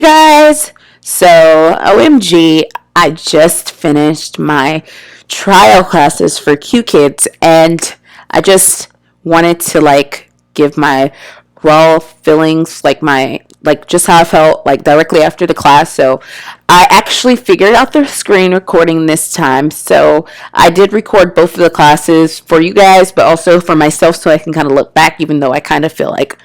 Guys, so OMG, I just finished my trial classes for Qkids and I just wanted to give my raw feelings, like just how I felt like directly after the class. So I actually figured out the screen recording this time. So I did record both of the classes for you guys, but also for myself so I can kind of look back, even though I kind of feel like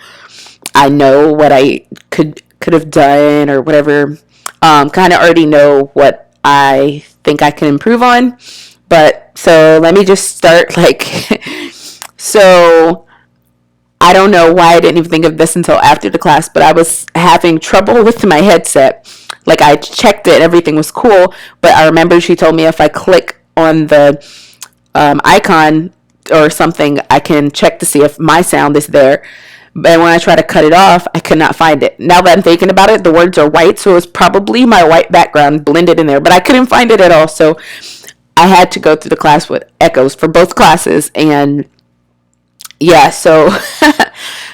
I know what I could have done or whatever. Kind of already know what I think I can improve on. But so let me just start so I don't know why I didn't even think of this until after the class, but I was having trouble with my headset. Like I checked it, everything was cool, but I remember she told me if I click on the icon or something, I can check to see if my sound is there. But when I try to cut it off, I could not find it. Now that I'm thinking about it, the words are white, so it's probably my white background blended in there. But I couldn't find it at all, so I had to go through the class with echoes for both classes. And yeah, so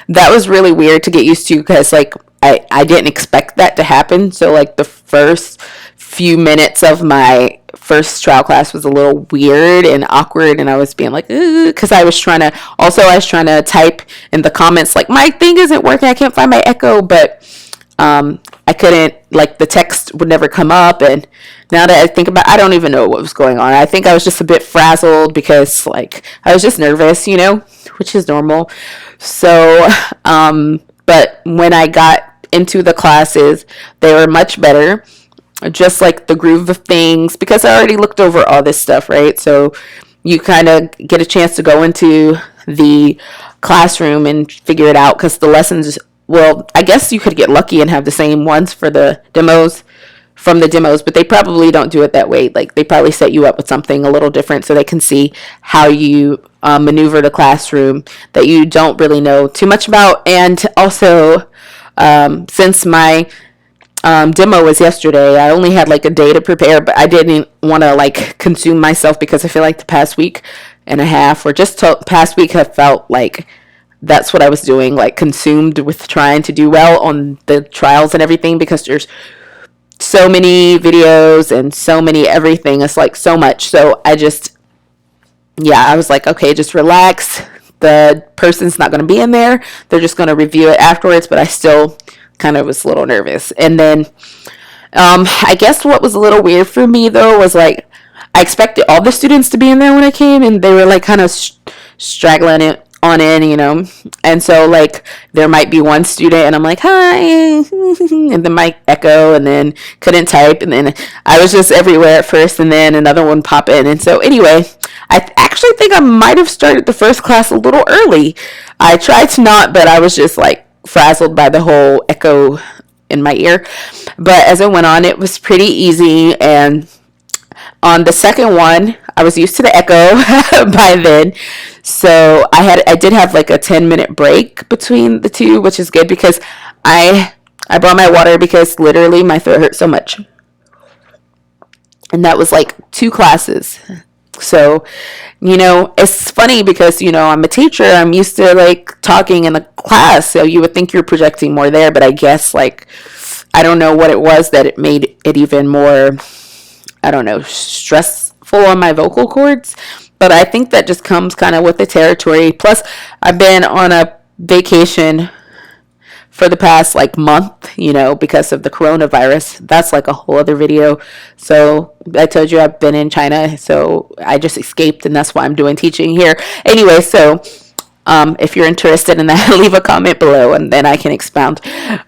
that was really weird to get used to because I didn't expect that to happen. So the first few minutes of my first trial class was a little weird and awkward, and I was being like, because I was trying to type in the comments like my thing isn't working, I can't find my echo, but I couldn't, the text would never come up. And now that I think about it, I don't even know what was going on. I think I was just a bit frazzled because I was just nervous, which is normal. So but when I got into the classes, they were much better, just the groove of things, because I already looked over all this stuff, right? So you kind of get a chance to go into the classroom and figure it out, because the lessons, well, I guess you could get lucky and have the same ones for the demos from the demos, but they probably don't do it that way. They probably set you up with something a little different so they can see how you maneuver the classroom that you don't really know too much about. And also, since my demo was yesterday, I only had a day to prepare, but I didn't want to consume myself, because I feel like the past week and a half, or just past week, have felt like that's what I was doing, consumed with trying to do well on the trials and everything, because there's so many videos and so many everything. It's so much. So I was like, okay, just relax. The person's not going to be in there. They're just going to review it afterwards, but I still kind of was a little nervous. And then I guess what was a little weird for me though was I expected all the students to be in there when I came, and they were kind of straggling it on in, and so there might be one student and I'm like, hi, and then my echo, and then couldn't type, and then I was just everywhere at first, and then another one pop in. And so anyway, I actually think I might have started the first class a little early. I tried to not, but I was just frazzled by the whole echo in my ear. But as it went on, it was pretty easy. And on the second one, I was used to the echo by then. So I did have a 10-minute break between the two, which is good, because I brought my water because literally my throat hurt so much. And that was 2 classes. So, it's funny because, I'm a teacher. I'm used to talking in a class. So you would think you're projecting more there, but I guess I don't know what it was that it made it even more, I don't know, stressful on my vocal cords. But I think that just comes kind of with the territory. Plus, I've been on a vacation for the past month, because of the coronavirus. That's a whole other video. So I told you I've been in China, so I just escaped, and that's why I'm doing teaching here. Anyway, so if you're interested in that, leave a comment below and then I can expound.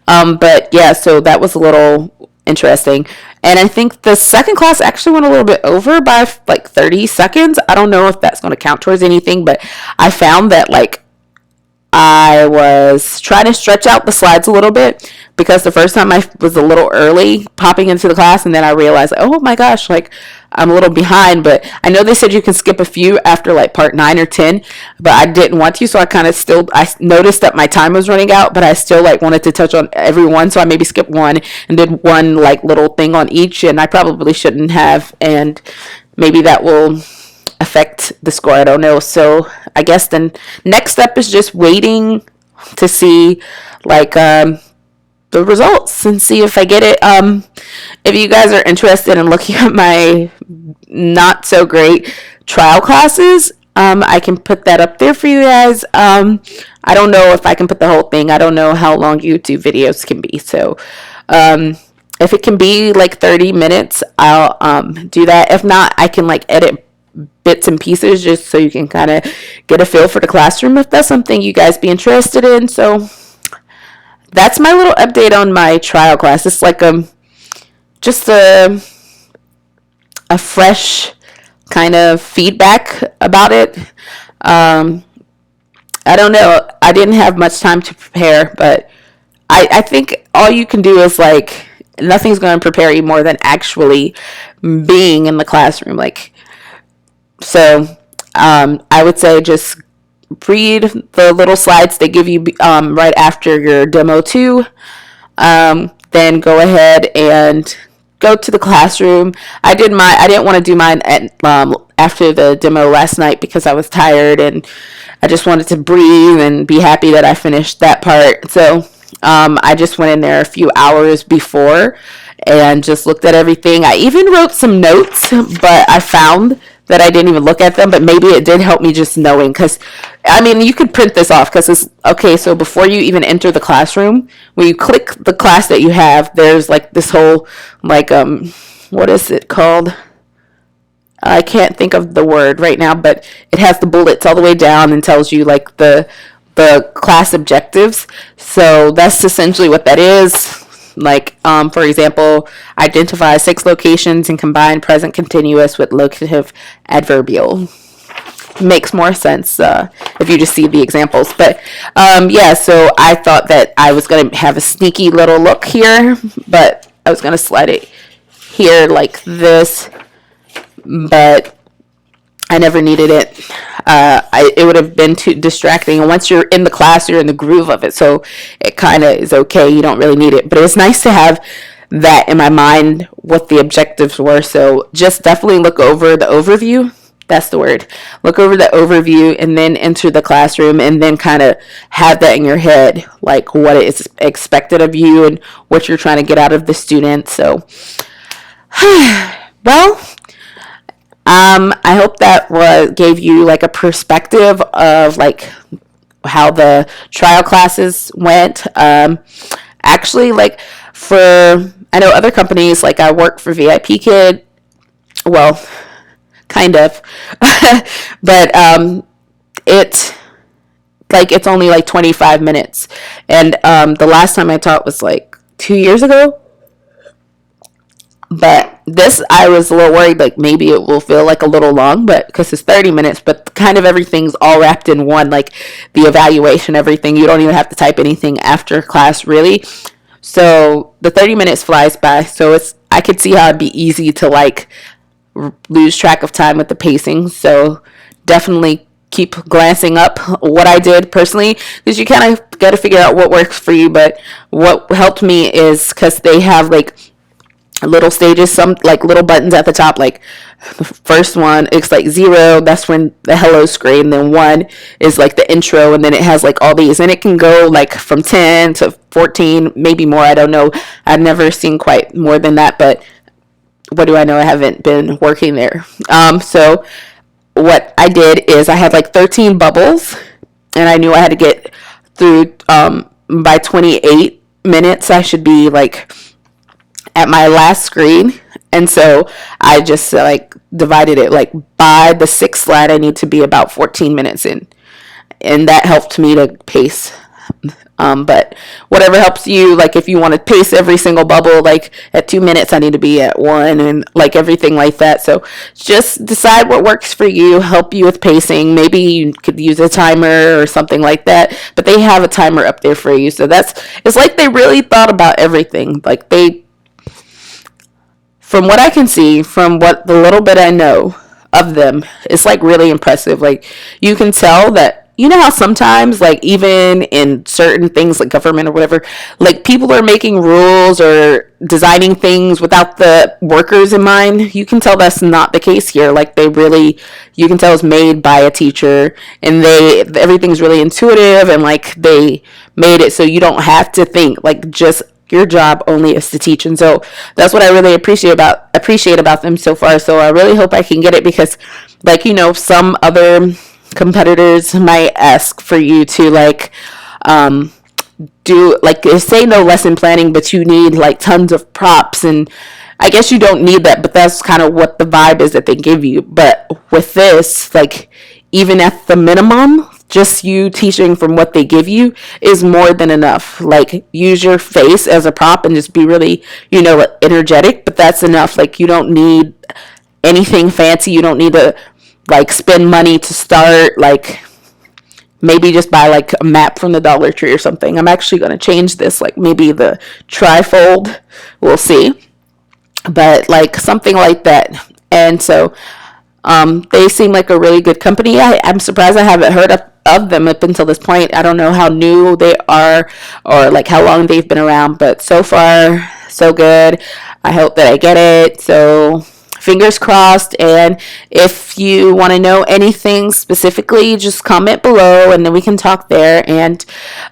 But yeah, so that was a little interesting. And I think the second class actually went a little bit over by 30 seconds. I don't know if that's going to count towards anything, but I found that I was trying to stretch out the slides a little bit, because the first time I was a little early popping into the class, and then I realized, oh my gosh, I'm a little behind. But I know they said you can skip a few after part 9 or 10, but I didn't want to, so I noticed that my time was running out, but I still wanted to touch on everyone, so I maybe skipped one and did one little thing on each, and I probably shouldn't have, and maybe that will affect the score. I don't know. So I guess the next step is just waiting to see the results and see if I get it. If you guys are interested in looking at my not so great trial classes, I can put that up there for you guys. I don't know if I can put the whole thing. I don't know how long YouTube videos can be. So, if it can be like 30 minutes, I'll do that. If not, I can like edit bits and pieces just so you can kind of get a feel for the classroom if that's something you guys be interested in. So that's my little update on my trial class. It's like just a fresh kind of feedback about it. I don't know. I didn't have much time to prepare, but I think all you can do is like nothing's going to prepare you more than actually being in the classroom. Like, so I would say just read the little slides they give you right after your demo 2. Then go ahead and go to the classroom. I didn't want to do mine at after the demo last night because I was tired and I just wanted to breathe and be happy that I finished that part. So I just went in there a few hours before and just looked at everything. I even wrote some notes, but I found that I didn't even look at them, but maybe it did help me just knowing, because I mean you could print this off because it's okay. So before you even enter the classroom, when you click the class that you have, there's like this whole like what is it called? I can't think of the word right now, but it has the bullets all the way down and tells you like the class objectives. So that's essentially what that is. Like, for example, identify 6 locations and combine present continuous with locative adverbial. Makes more sense if you just see the examples. But yeah, so I thought that I was going to have a sneaky little look here, but I was going to slide it here like this, but I never needed it. It would have been too distracting. And once you're in the class, you're in the groove of it. So it kind of is okay. You don't really need it. But it was nice to have that in my mind, what the objectives were. So just definitely look over the overview. That's the word. Look over the overview and then enter the classroom and then kind of have that in your head, like what is expected of you and what you're trying to get out of the student. So, well, I hope that gave you like a perspective of like how the trial classes went. Actually, like I know other companies, like I work for VIP Kid, well, kind of, but it's only like 25 minutes, and the last time I taught was like 2 years ago. But this, I was a little worried, like maybe it will feel like a little long, but because it's 30 minutes, but kind of everything's all wrapped in one, like the evaluation, everything. You don't even have to type anything after class, really. So the 30 minutes flies by. So I could see how it'd be easy to like lose track of time with the pacing. So definitely keep glancing up what I did personally, because you kind of got to figure out what works for you. But what helped me is because they have like little stages, some like little buttons at the top, like the first one, it's like 0, that's when the hello screen, then 1 is like the intro, and then it has like all these, and it can go like from 10 to 14, maybe more, I don't know, I've never seen quite more than that, but what do I know, I haven't been working there. So what I did is I had like 13 bubbles, and I knew I had to get through by 28 minutes I should be like at my last screen. And so I just like divided it like by the 6th slide I need to be about 14 minutes in, and that helped me to pace. But whatever helps you, like if you want to pace every single bubble, like at 2 minutes I need to be at 1, and like everything like that. So just decide what works for you, help you with pacing. Maybe you could use a timer or something like that, but they have a timer up there for you. So it's like they really thought about everything. Like from what I can see, from what the little bit I know of them, it's like really impressive. Like you can tell that, you know how sometimes like even in certain things like government or whatever, like people are making rules or designing things without the workers in mind. You can tell that's not the case here. Like you can tell it's made by a teacher, and everything's really intuitive, and like they made it so you don't have to think, like just your job only is to teach. And so that's what I really appreciate about them so far. So I really hope I can get it, because like, some other competitors might ask for you to like do like, say no lesson planning, but you need like tons of props, and I guess you don't need that, but that's kind of what the vibe is that they give you. But with this, like, even at the minimum, just you teaching from what they give you is more than enough. Like, use your face as a prop and just be really, energetic, but that's enough. Like, you don't need anything fancy. You don't need to like spend money to start. Like, maybe just buy like a map from the Dollar Tree or something. I'm actually going to change this, like maybe the trifold. We'll see. But like something like that. And so they seem like a really good company. I'm surprised I haven't heard of them up until this point. I don't know how new they are or like how long they've been around, but so far so good. I hope that I get it. So fingers crossed. And if you want to know anything specifically, just comment below and then we can talk there. And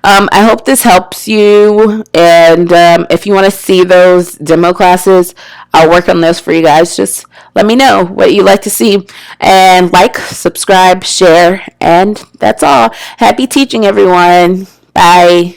I hope this helps you. And if you want to see those demo classes, I'll work on those for you guys. Just let me know what you like to see. And like, subscribe, share, and that's all. Happy teaching, everyone. Bye.